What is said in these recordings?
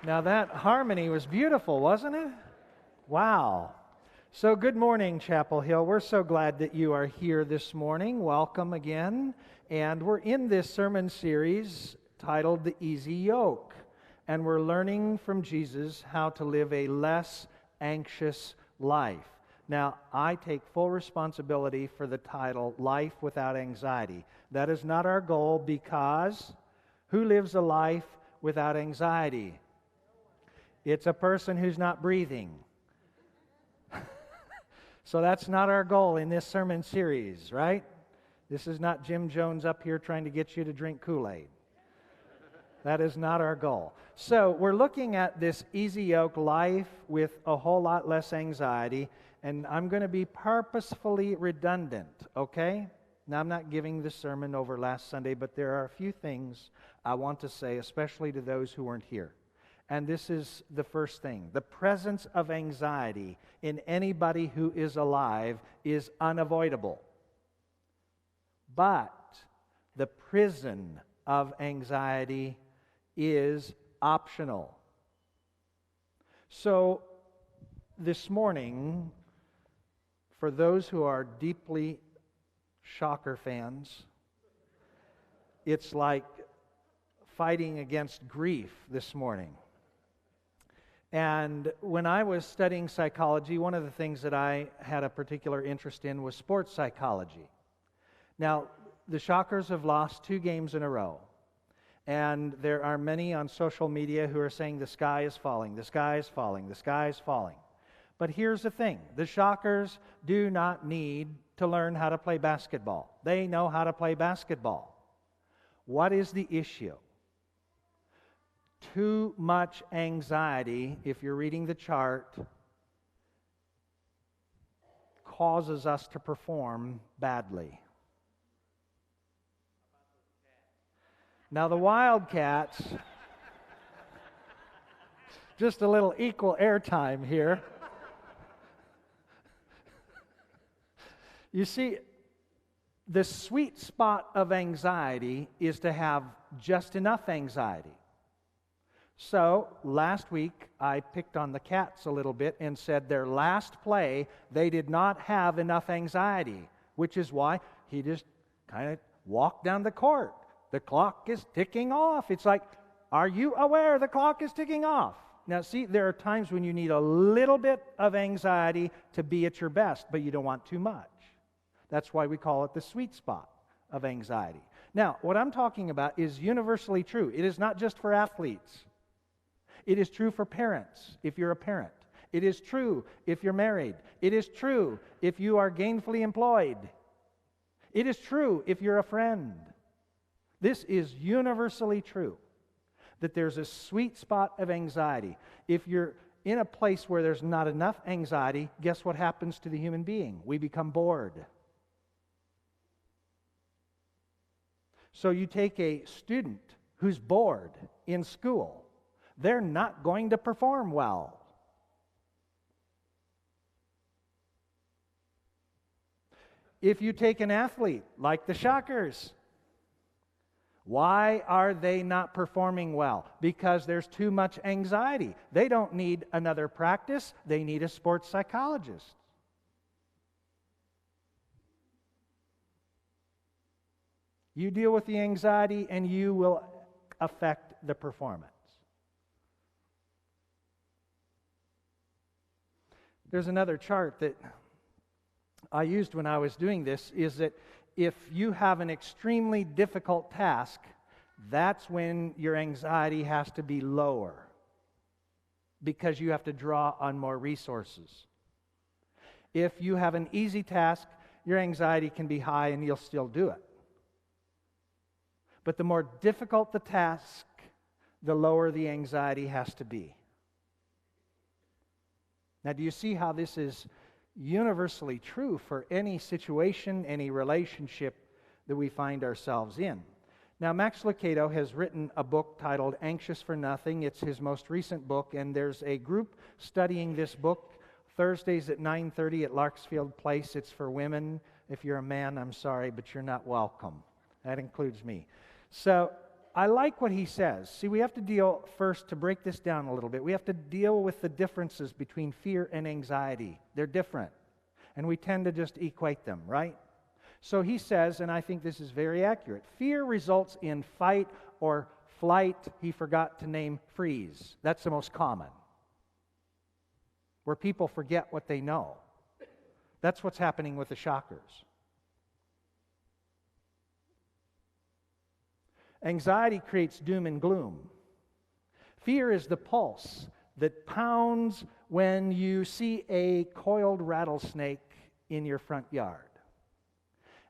Now that harmony was beautiful, wasn't it? Wow. So good morning, Chapel Hill. We're so glad that you are here this morning. Welcome again. And we're in this sermon series titled The Easy Yoke. And we're learning from Jesus how to live a less anxious life. Now, I take full responsibility for the title, Life Without Anxiety. That is not our goal, because who lives a life without anxiety? It's a person who's not breathing. So that's not our goal in this sermon series, right? This is not Jim Jones up here trying to get you to drink Kool-Aid. That is not our goal. So we're looking at this easy yoke, life with a whole lot less anxiety, and I'm going to be purposefully redundant, okay? Now, I'm not giving the sermon over last Sunday, but there are a few things I want to say, especially to those who weren't here. And this is the first thing. The presence of anxiety in anybody who is alive is unavoidable. But the prison of anxiety is optional. So this morning, for those who are deeply Shocker fans, it's like fighting against grief this morning. And when I was studying psychology, one of the things that I had a particular interest in was sports psychology. Now, the Shockers have lost 2 games in a row. And there are many on social media who are saying the sky is falling, the sky is falling, the sky is falling. But here's the thing. The Shockers do not need to learn how to play basketball. They know how to play basketball. What is the issue? Too much anxiety, if you're reading the chart, causes us to perform badly. Now the Wildcats, just a little equal airtime here. You see, the sweet spot of anxiety is to have just enough anxiety. So, last week, I picked on the Cats a little bit and said their last play, they did not have enough anxiety, which is why he just kind of walked down the court. The clock is ticking off. It's like, are you aware the clock is ticking off? Now, see, there are times when you need a little bit of anxiety to be at your best, but you don't want too much. That's why we call it the sweet spot of anxiety. Now, what I'm talking about is universally true. It is not just for athletes. It is true for parents, if you're a parent. It is true if you're married. It is true if you are gainfully employed. It is true if you're a friend. This is universally true, that there's a sweet spot of anxiety. If you're in a place where there's not enough anxiety, guess what happens to the human being? We become bored. So you take a student who's bored in school, they're not going to perform well. If you take an athlete like the Shockers, why are they not performing well? Because there's too much anxiety. They don't need another practice. They need a sports psychologist. You deal with the anxiety and you will affect the performance. There's another chart that I used when I was doing this, is that if you have an extremely difficult task, that's when your anxiety has to be lower, because you have to draw on more resources. If you have an easy task, your anxiety can be high and you'll still do it. But the more difficult the task, the lower the anxiety has to be. Now, do you see how this is universally true for any situation, any relationship that we find ourselves in? Now, Max Lucado has written a book titled Anxious for Nothing. It's his most recent book, and there's a group studying this book Thursdays at 9:30 at Larksfield Place. It's for women. If you're a man, I'm sorry, but you're not welcome. That includes me. So I like what he says. See, we have to deal first, to break this down a little bit, we have to deal with the differences between fear and anxiety. They're different. And we tend to just equate them, right? So he says, and I think this is very accurate, fear results in fight or flight. He forgot to name freeze. That's the most common, where people forget what they know. That's what's happening with the shockers. Anxiety creates doom and gloom. Fear is the pulse that pounds when you see a coiled rattlesnake in your front yard.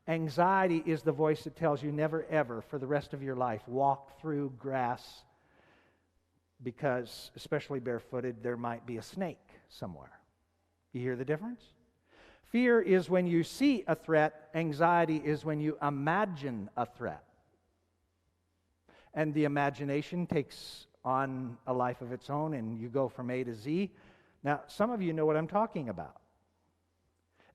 Anxiety is the voice that tells you never ever for the rest of your life walk through grass because, especially barefooted, there might be a snake somewhere. You hear the difference? Fear is when you see a threat. Anxiety is when you imagine a threat. And the imagination takes on a life of its own, and you go from A to Z. Now, some of you know what I'm talking about.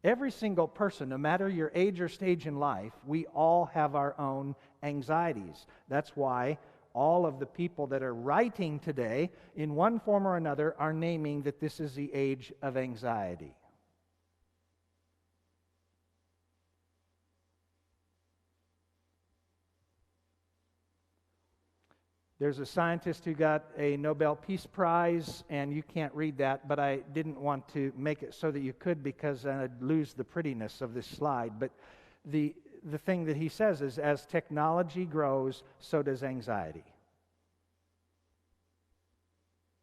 Every single person, no matter your age or stage in life, we all have our own anxieties. That's why all of the people that are writing today, in one form or another, are naming that this is the age of anxiety. There's a scientist who got a Nobel Peace Prize, and you can't read that, but I didn't want to make it so that you could because I'd lose the prettiness of this slide. But the thing that he says is, as technology grows, so does anxiety.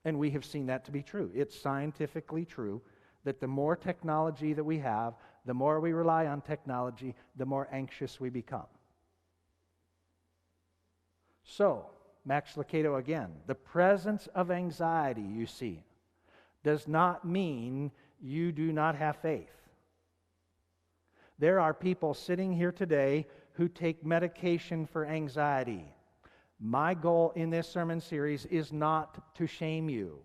And we have seen that to be true. It's scientifically true that the more technology that we have, the more we rely on technology, the more anxious we become. So, Max Lucado again, the presence of anxiety, you see, does not mean you do not have faith. There are people sitting here today who take medication for anxiety. My goal in this sermon series is not to shame you.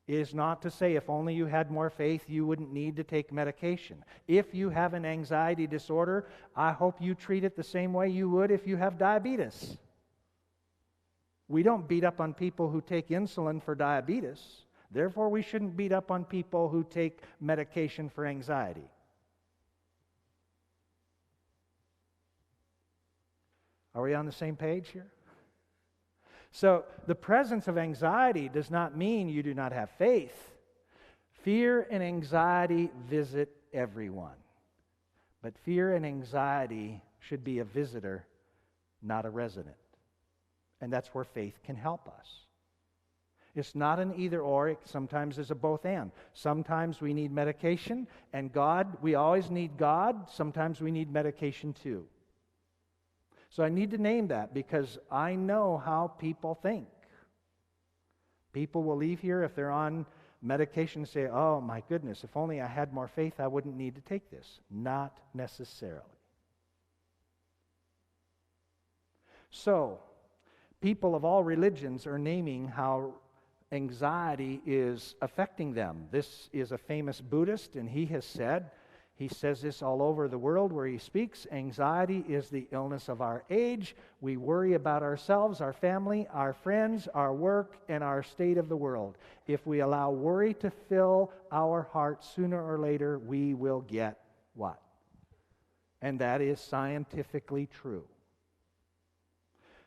It is not to say if only you had more faith, you wouldn't need to take medication. If you have an anxiety disorder, I hope you treat it the same way you would if you have diabetes. We don't beat up on people who take insulin for diabetes. Therefore, we shouldn't beat up on people who take medication for anxiety. Are we on the same page here? So, the presence of anxiety does not mean you do not have faith. Fear and anxiety visit everyone. But fear and anxiety should be a visitor, not a resident. And that's where faith can help us. It's not an either or. It sometimes is a both and. Sometimes we need medication, and God, we always need God. Sometimes we need medication too. So I need to name that because I know how people think. People will leave here if they're on medication and say, oh my goodness, if only I had more faith, I wouldn't need to take this. Not necessarily. So, people of all religions are naming how anxiety is affecting them. This is a famous Buddhist, and he says this all over the world where he speaks, anxiety is the illness of our age. We worry about ourselves, our family, our friends, our work, and our state of the world. If we allow worry to fill our hearts, sooner or later we will get what? And that is scientifically true.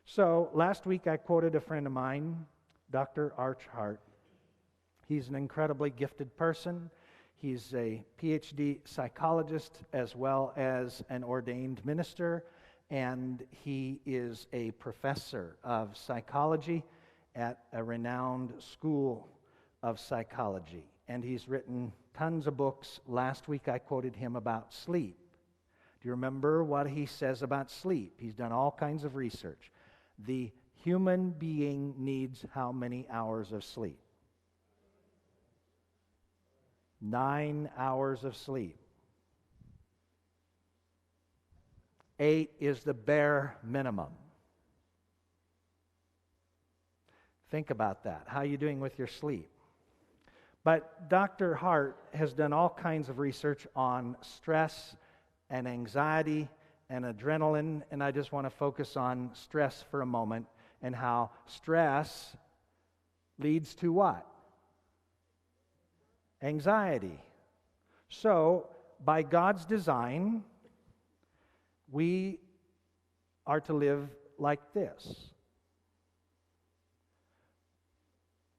So, last week I quoted a friend of mine, Dr. Archhart. He's an incredibly gifted person. He's a PhD psychologist as well as an ordained minister, and he is a professor of psychology at a renowned school of psychology. And he's written tons of books. Last week I quoted him about sleep. Do you remember what he says about sleep? He's done all kinds of research. The human being needs how many hours of sleep? 9 hours of sleep. 8 is the bare minimum. Think about that. How are you doing with your sleep? But Dr. Hart has done all kinds of research on stress and anxiety and adrenaline, and I just want to focus on stress for a moment and how stress leads to what? Anxiety. So, by God's design, we are to live like this.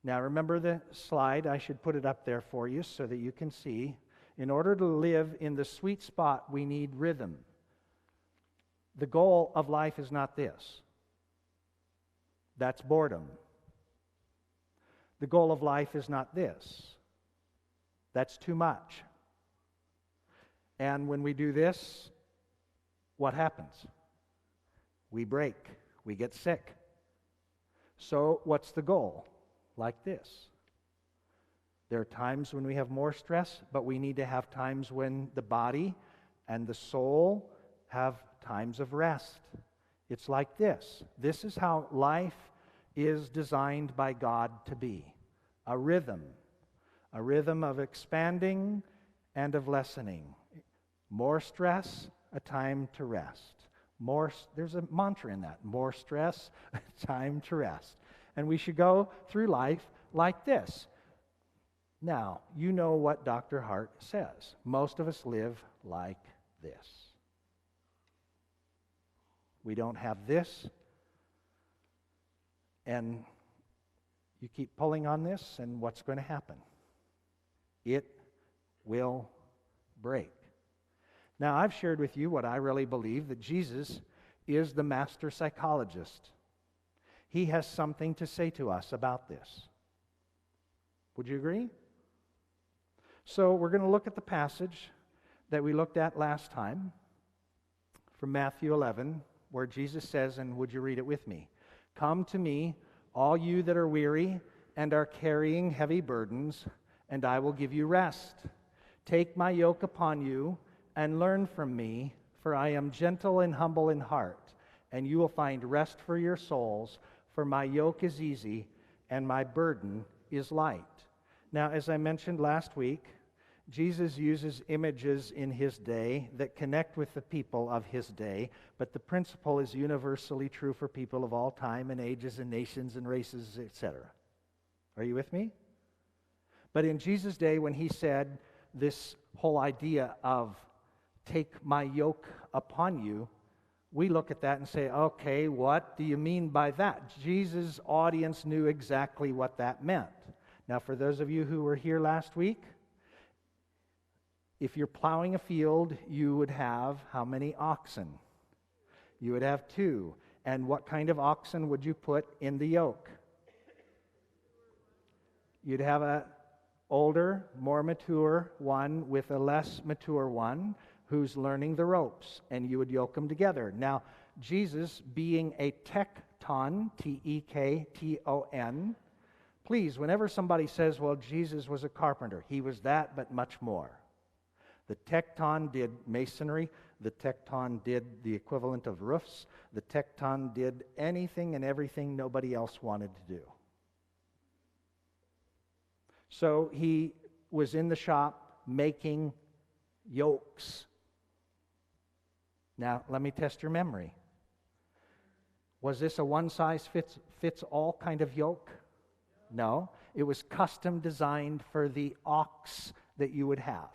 Now, remember the slide? I should put it up there for you so that you can see. In order to live in the sweet spot, we need rhythm. The goal of life is not this. That's boredom. The goal of life is not this. That's too much. And when we do this, what happens? We break. We get sick. So, what's the goal? Like this. There are times when we have more stress, but we need to have times when the body and the soul have times of rest. It's like this. This is how life is designed by God to be. A rhythm of expanding and of lessening. More stress, a time to rest. There's a mantra in that. More stress, a time to rest. And we should go through life like this. Now, you know what Dr. Hart says. Most of us live like this. We don't have this, and you keep pulling on this, and what's going to happen? It will break. Now, I've shared with you what I really believe, that Jesus is the master psychologist. He has something to say to us about this. Would you agree? So we're going to look at the passage that we looked at last time from Matthew 11, where Jesus says, and would you read it with me? Come to me, all you that are weary and are carrying heavy burdens, and I will give you rest. Take my yoke upon you and learn from me, for I am gentle and humble in heart, and you will find rest for your souls, for my yoke is easy and my burden is light. Now, as I mentioned last week, Jesus uses images in his day that connect with the people of his day, but the principle is universally true for people of all time and ages and nations and races, etc. Are you with me? But in Jesus' day, when he said this whole idea of take my yoke upon you, we look at that and say, okay, what do you mean by that? Jesus' audience knew exactly what that meant. Now, for those of you who were here last week, if you're plowing a field, you would have how many oxen? You would have 2. And what kind of oxen would you put in the yoke? You'd have an older, more mature one with a less mature one who's learning the ropes, and you would yoke them together. Now, Jesus, being a tekton, T-E-K-T-O-N, please, whenever somebody says, well, Jesus was a carpenter, he was that, but much more. The tekton did masonry. The tekton did the equivalent of roofs. The tekton did anything and everything nobody else wanted to do. So he was in the shop making yokes. Now, let me test your memory. Was this a one-size-fits-all kind of yoke? No. It was custom designed for the ox that you would have.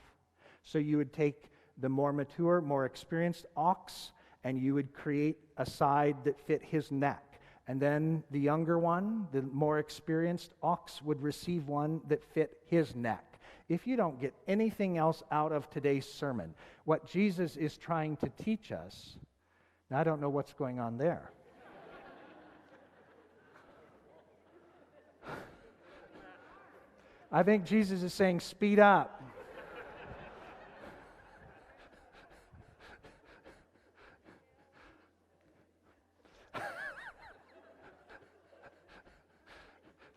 So you would take the more mature, more experienced ox, and you would create a side that fit his neck. And then the younger one, the more experienced ox, would receive one that fit his neck. If you don't get anything else out of today's sermon, what Jesus is trying to teach us, now I don't know what's going on there. I think Jesus is saying, speed up.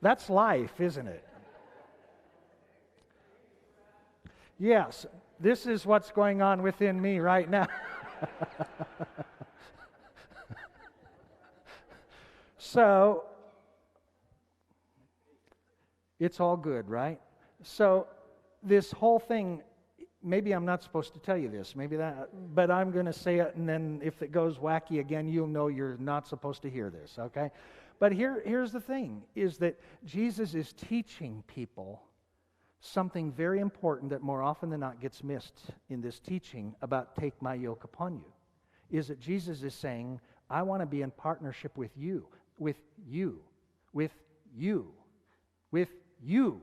That's life, isn't it? Yes, this is what's going on within me right now. So, it's all good, right? So, this whole thing, maybe I'm not supposed to tell you this, but I'm going to say it, and then if it goes wacky again, you'll know you're not supposed to hear this, okay? But here's the thing, is that Jesus is teaching people something very important that more often than not gets missed in this teaching about take my yoke upon you, is that Jesus is saying, I want to be in partnership with you, with you, with you, with you.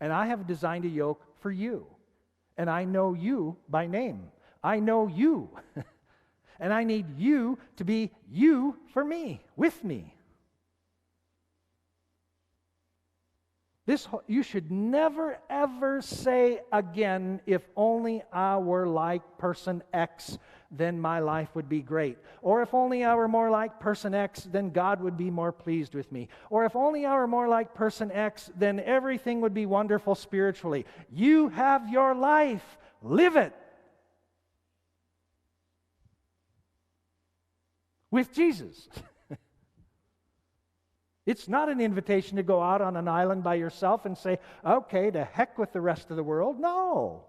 And I have designed a yoke for you. And I know you by name. I know you. And I need you to be you for me, with me. You should never, ever say again, if only I were like person X, then my life would be great. Or if only I were more like person X, then God would be more pleased with me. Or if only I were more like person X, then everything would be wonderful spiritually. You have your life. Live it. With Jesus. It's not an invitation to go out on an island by yourself and say, okay, to heck with the rest of the world. No.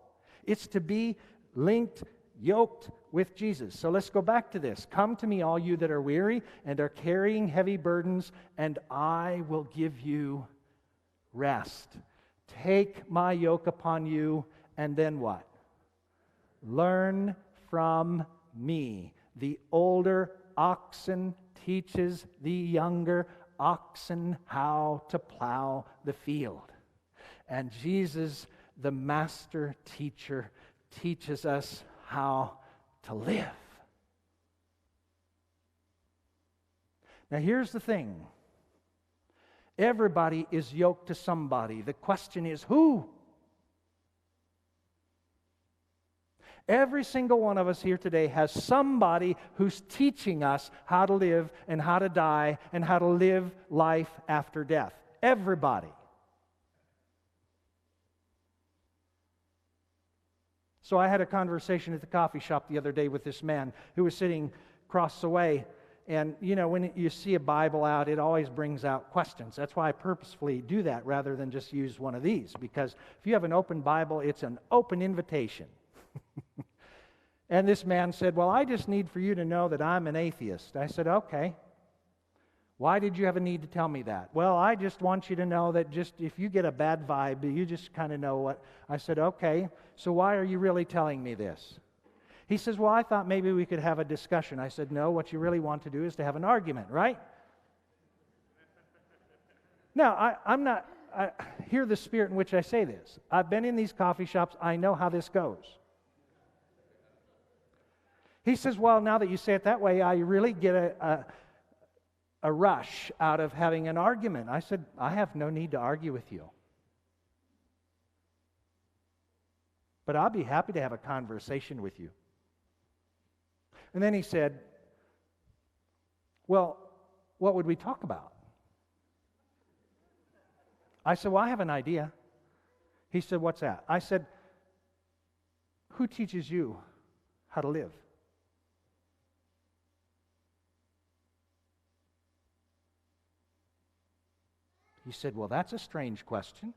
It's to be linked, yoked with Jesus. So let's go back to this. Come to me, all you that are weary and are carrying heavy burdens, and I will give you rest. Take my yoke upon you, and then what? Learn from me. The older oxen teaches the younger oxen how to plow the field. And Jesus, the master teacher, teaches us how to live. Now here's the thing. Everybody is yoked to somebody. The question is who? Every single one of us here today has somebody who's teaching us how to live and how to die and how to live life after death. Everybody. So I had a conversation at the coffee shop the other day with this man who was sitting across the way. And, you know, when you see a Bible out, it always brings out questions. That's why I purposefully do that rather than just use one of these. Because if you have an open Bible, it's an open invitation. And this man said, well, I just need for you to know that I'm an atheist. I said, okay. Why did you have a need to tell me that? Well, I just want you to know that just if you get a bad vibe, you just kind of know what. I said, okay, so why are you really telling me this? He says, well, I thought maybe we could have a discussion. I said, no, what you really want to do is to have an argument, right? Now, I hear the spirit in which I say this. I've been in these coffee shops. I know how this goes. He says, well, now that you say it that way, I really get a rush out of having an argument. I said, I have no need to argue with you. But I'll be happy to have a conversation with you. And then he said, well, what would we talk about? I said, well, I have an idea. He said, what's that? I said, who teaches you how to live? He said, well, that's a strange question.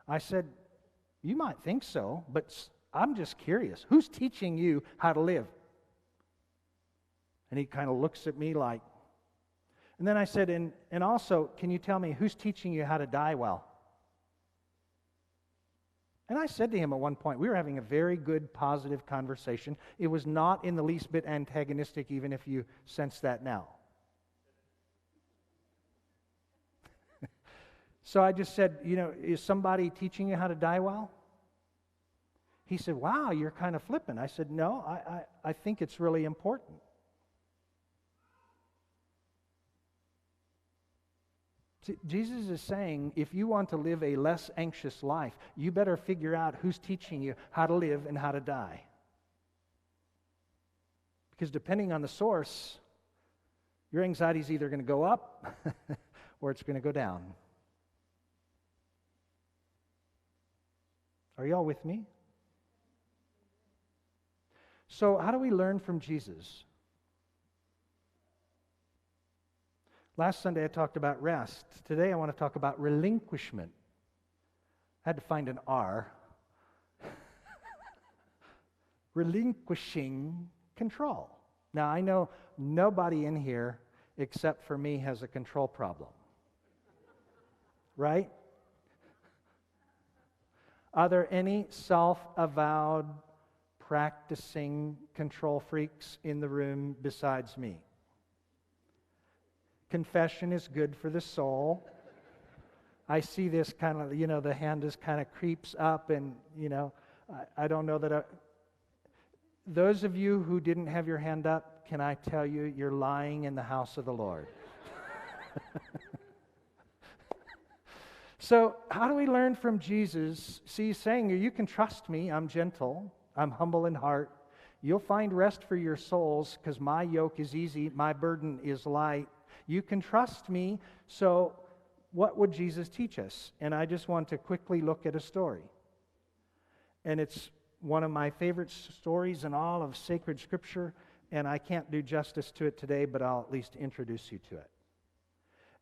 I said, you might think so, but I'm just curious. Who's teaching you how to live? And he kind of looks at me like, and then I said, and also, can you tell me who's teaching you how to die well? And I said to him at one point, we were having a very good, positive conversation. It was not in the least bit antagonistic, even if you sense that now. So I just said, you know, is somebody teaching you how to die well? He said, wow, you're kind of flippant. I said, no, I think it's really important. See, Jesus is saying, if you want to live a less anxious life, you better figure out who's teaching you how to live and how to die. Because depending on the source, your anxiety is either going to go up or it's going to go down. Are you all with me? So how do we learn from Jesus? Last Sunday I talked about rest. Today I want to talk about relinquishment. I had to find an R. Relinquishing control. Now I know nobody in here except for me, has a control problem. Right? Are there any self-avowed, practicing control freaks in the room besides me? Confession is good for the soul. I see this kind of, the hand just kind of creeps up, and, I don't know that. Those of you who didn't have your hand up, can I tell you, you're lying in the house of the Lord. So, how do we learn from Jesus? See, he's saying, you can trust me. I'm gentle. I'm humble in heart. You'll find rest for your souls because my yoke is easy. My burden is light. You can trust me. So, what would Jesus teach us? And I just want to quickly look at a story. And it's one of my favorite stories in all of sacred Scripture, and I can't do justice to it today, but I'll at least introduce you to it.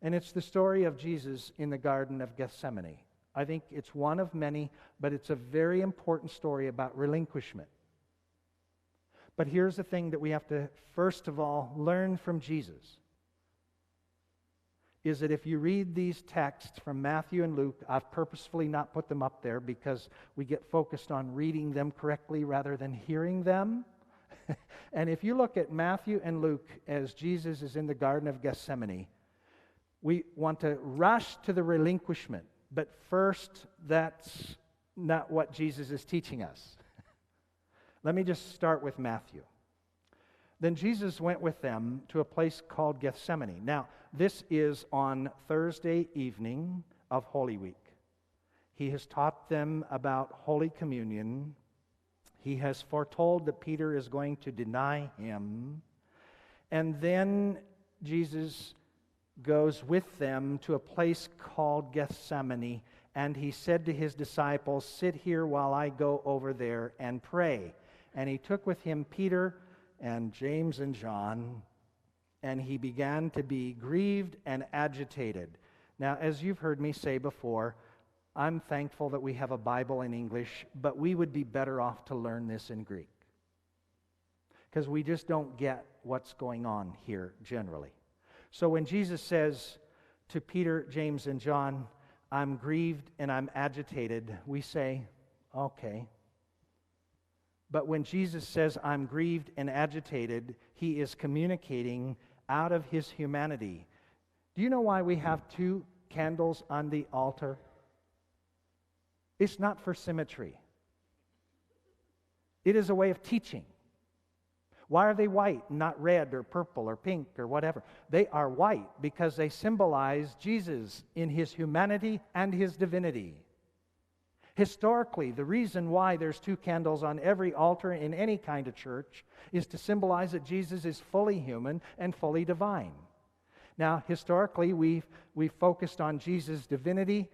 And it's the story of Jesus in the Garden of Gethsemane. I think it's one of many, but it's a very important story about relinquishment. But here's the thing that we have to, first of all, learn from Jesus. Is that if you read these texts from Matthew and Luke, I've purposefully not put them up there because we get focused on reading them correctly rather than hearing them. And if you look at Matthew and Luke as Jesus is in the Garden of Gethsemane, we want to rush to the relinquishment. But first, that's not what Jesus is teaching us. Let me just start with Matthew. Then Jesus went with them to a place called Gethsemane. Now, this is on Thursday evening of Holy Week. He has taught them about Holy Communion. He has foretold that Peter is going to deny him. And then Jesus goes with them to a place called Gethsemane, and he said to his disciples, "Sit here while I go over there and pray." And he took with him Peter and James and John, and he began to be grieved and agitated. Now, as you've heard me say before, I'm thankful that we have a Bible in English, but we would be better off to learn this in Greek, because we just don't get what's going on here generally. So when Jesus says to Peter, James, and John, "I'm grieved and I'm agitated," we say, okay. But when Jesus says, "I'm grieved and agitated," he is communicating out of his humanity. Do you know why we have 2 candles on the altar? It's not for symmetry. It is a way of teaching. Why are they white, not red or purple or pink or whatever? They are white because they symbolize Jesus in his humanity and his divinity. Historically, the reason why there's 2 candles on every altar in any kind of church is to symbolize that Jesus is fully human and fully divine. Now, historically, we've focused on Jesus' divinity.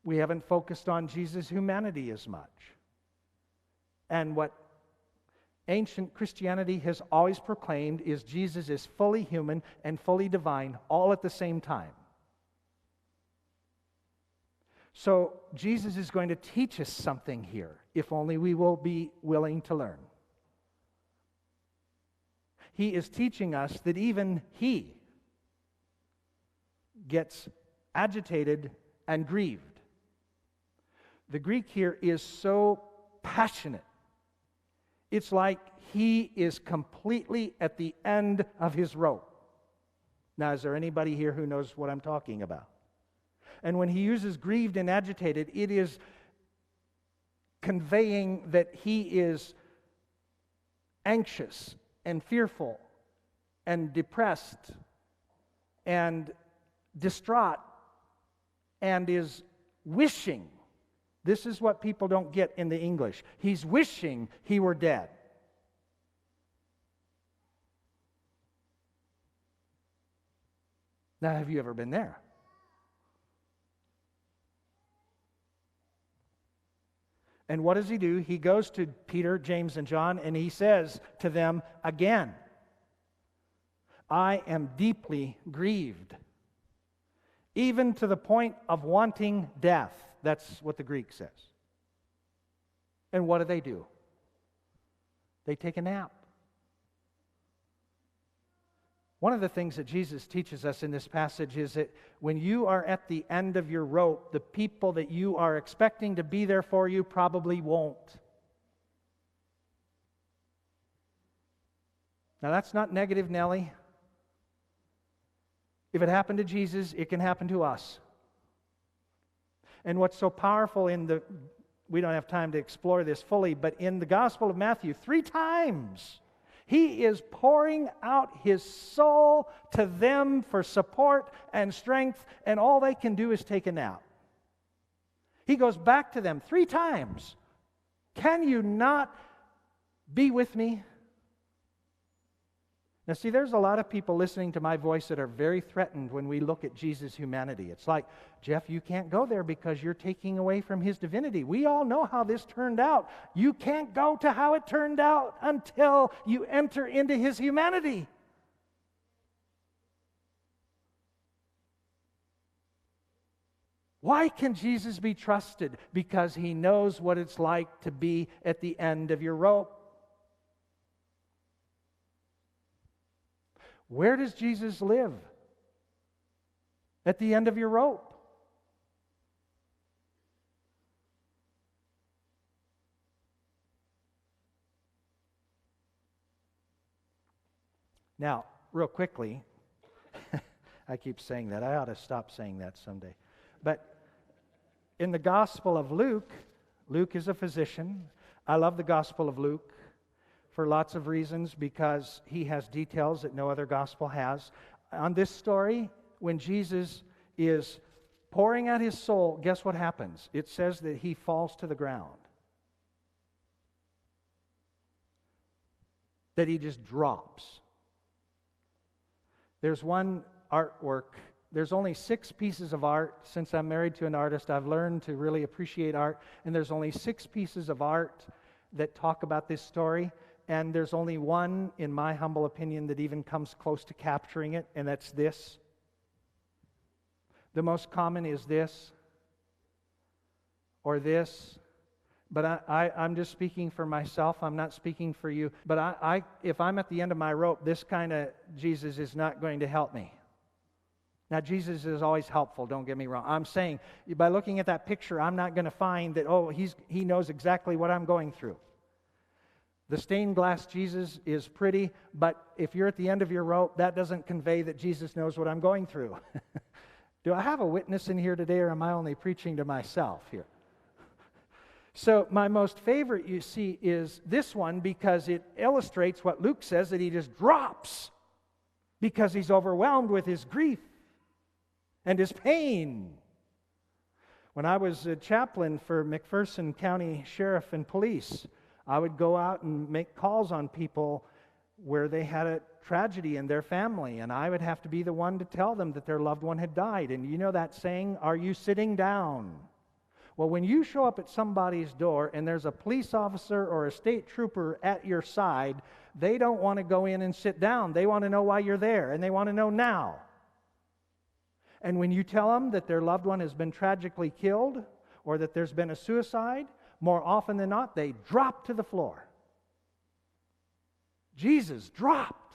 We haven't focused on Jesus' humanity as much. And what ancient Christianity has always proclaimed is Jesus is fully human and fully divine all at the same time. So Jesus is going to teach us something here, if only we will be willing to learn. He is teaching us that even he gets agitated and grieved. The Greek here is so passionate. It's like he is completely at the end of his rope. Now, is there anybody here who knows what I'm talking about? And when he uses grieved and agitated, it is conveying that he is anxious and fearful and depressed and distraught and is wishing. This is what people don't get in the English. He's wishing he were dead. Now, have you ever been there? And what does he do? He goes to Peter, James, and John, and he says to them again, "I am deeply grieved, even to the point of wanting death." That's what the Greek says. And what do? They take a nap. One of the things that Jesus teaches us in this passage is that when you are at the end of your rope, the people that you are expecting to be there for you probably won't. Now, that's not negative, Nellie. If it happened to Jesus, it can happen to us. And what's so powerful we don't have time to explore this fully, but in the Gospel of Matthew, 3 times, he is pouring out his soul to them for support and strength, and all they can do is take a nap. He goes back to them 3 times. Can you not be with me? Now, see, there's a lot of people listening to my voice that are very threatened when we look at Jesus' humanity. It's like, Jeff, you can't go there because you're taking away from his divinity. We all know how this turned out. You can't go to how it turned out until you enter into his humanity. Why can Jesus be trusted? Because he knows what it's like to be at the end of your rope. Where does Jesus live? At the end of your rope. Now, real quickly, I keep saying that. I ought to stop saying that someday. But in the Gospel of Luke, Luke is a physician. I love the Gospel of Luke for lots of reasons, because he has details that no other gospel has. On this story, when Jesus is pouring out his soul, guess what happens? It says that he falls to the ground. That he just drops. There's one artwork. There's only 6 pieces of art. Since I'm married to an artist, I've learned to really appreciate art. And there's only 6 pieces of art that talk about this story. And there's only one, in my humble opinion, that even comes close to capturing it, and that's this. The most common is this, or this. But I'm just speaking for myself. I'm not speaking for you. But if I'm at the end of my rope, this kind of Jesus is not going to help me. Now, Jesus is always helpful, don't get me wrong. I'm saying, by looking at that picture, I'm not going to find that, he knows exactly what I'm going through. The stained glass Jesus is pretty, but if you're at the end of your rope, that doesn't convey that Jesus knows what I'm going through. Do I have a witness in here today, or am I only preaching to myself here? So my most favorite, you see, is this one, because it illustrates what Luke says, that he just drops because he's overwhelmed with his grief and his pain. When I was a chaplain for McPherson County Sheriff and Police, I would go out and make calls on people where they had a tragedy in their family, and I would have to be the one to tell them that their loved one had died. And you know that saying, are you sitting down? Well, when you show up at somebody's door and there's a police officer or a state trooper at your side, they don't want to go in and sit down. They want to know why you're there, and they want to know now. And when you tell them that their loved one has been tragically killed, or that there's been a suicide, more often than not, they drop to the floor. Jesus dropped.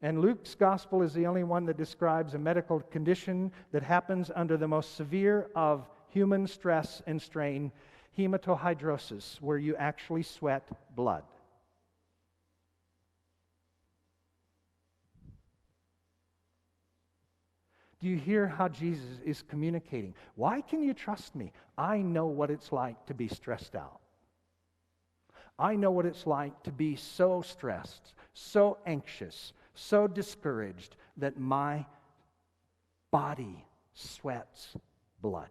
And Luke's gospel is the only one that describes a medical condition that happens under the most severe of human stress and strain, hematohydrosis, where you actually sweat blood. Do you hear how Jesus is communicating? Why can you trust me? I know what it's like to be stressed out. I know what it's like to be so stressed, so anxious, so discouraged that my body sweats blood.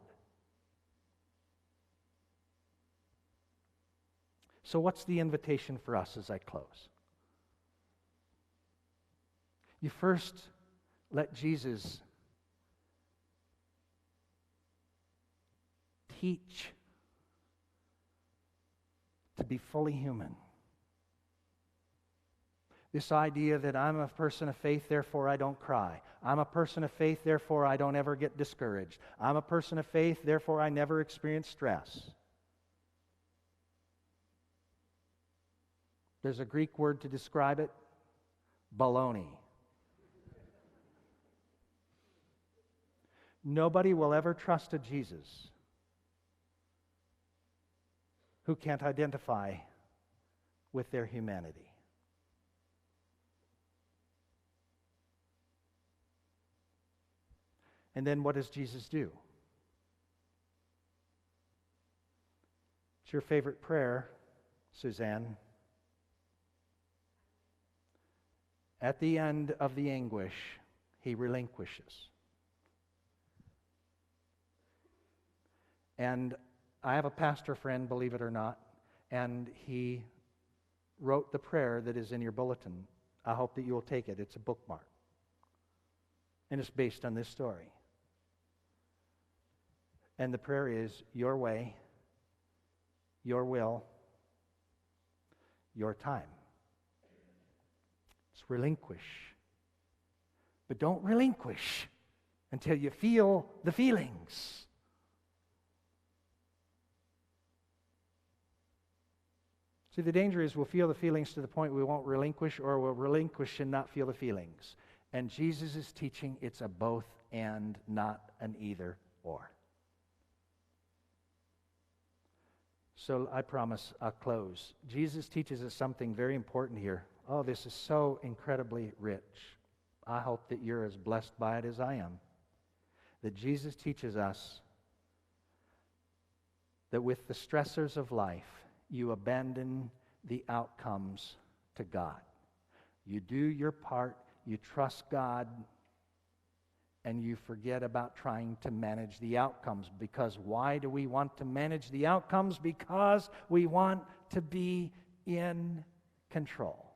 So what's the invitation for us as I close? You first let Jesus teach to be fully human. This idea that I'm a person of faith, therefore I don't cry. I'm a person of faith, therefore I don't ever get discouraged. I'm a person of faith, therefore I never experience stress. There's a Greek word to describe it: baloney. Nobody will ever trust a Jesus who can't identify with their humanity. And then what does Jesus do? It's your favorite prayer, Suzanne. At the end of the anguish, he relinquishes. And I have a pastor friend, believe it or not, and he wrote the prayer that is in your bulletin. I hope that you will take it. It's a bookmark. And it's based on this story. And the prayer is, your way, your will, your time. It's relinquish. But don't relinquish until you feel the feelings. See, the danger is we'll feel the feelings to the point we won't relinquish, or we'll relinquish and not feel the feelings. And Jesus is teaching it's a both and, not an either or. So I promise I'll close. Jesus teaches us something very important here. Oh, this is so incredibly rich. I hope that you're as blessed by it as I am. That Jesus teaches us that with the stressors of life, you abandon the outcomes to God. You do your part, you trust God, and you forget about trying to manage the outcomes. Because why do we want to manage the outcomes? Because we want to be in control.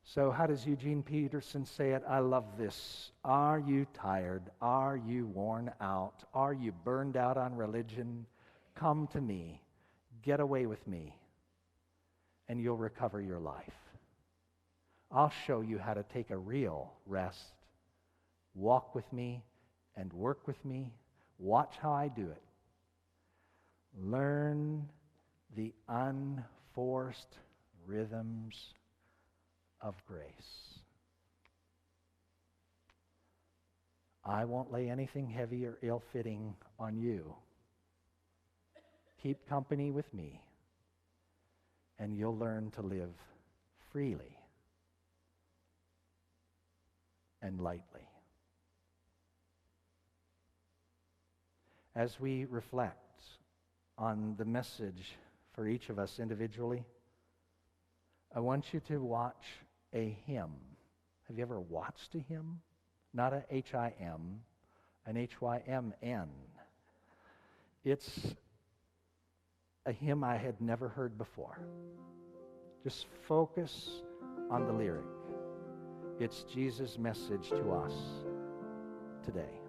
So how does Eugene Peterson say it? I love this. Are you tired? Are you worn out? Are you burned out on religion? Come to me. Get away with me. And you'll recover your life. I'll show you how to take a real rest. Walk with me and work with me. Watch how I do it. Learn the unforced rhythms of grace. I won't lay anything heavy or ill-fitting on you. Keep company with me, and you'll learn to live freely and lightly. As we reflect on the message for each of us individually, I want you to watch a hymn. Have you ever watched a hymn? Not a H-I-M, an H-Y-M-N. It's a hymn I had never heard before. Just focus on the lyric. It's Jesus' message to us today.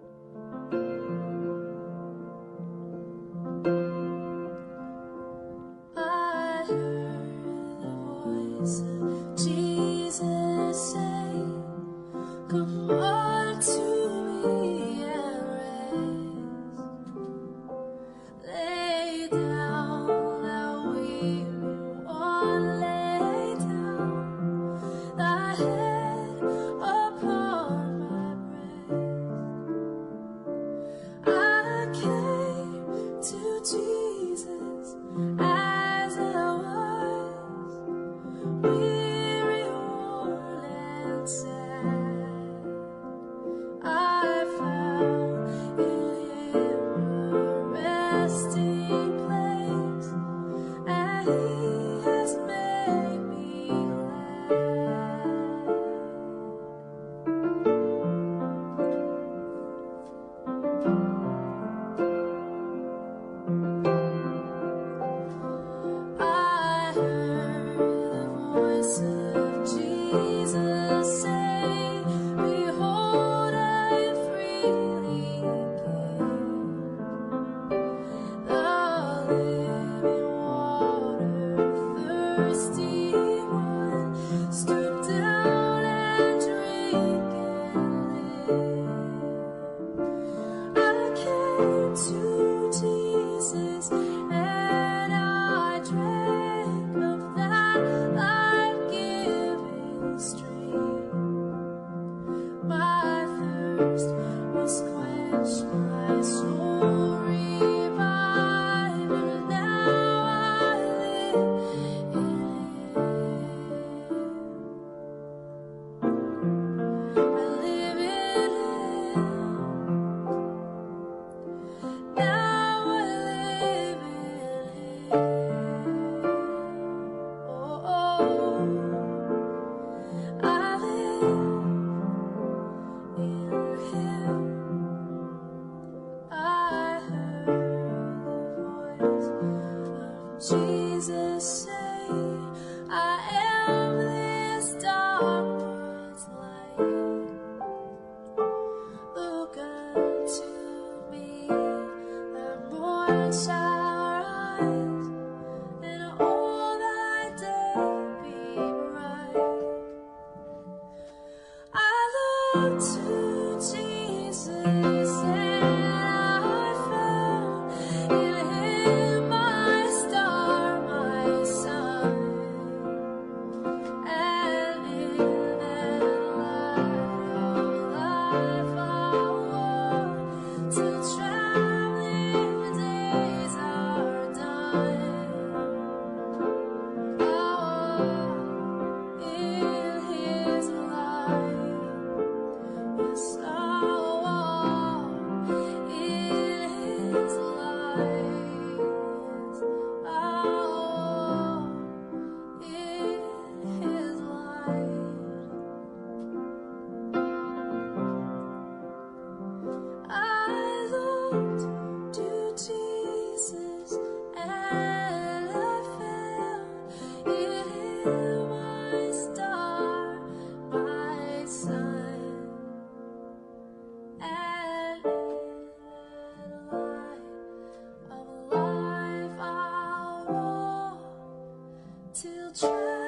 till child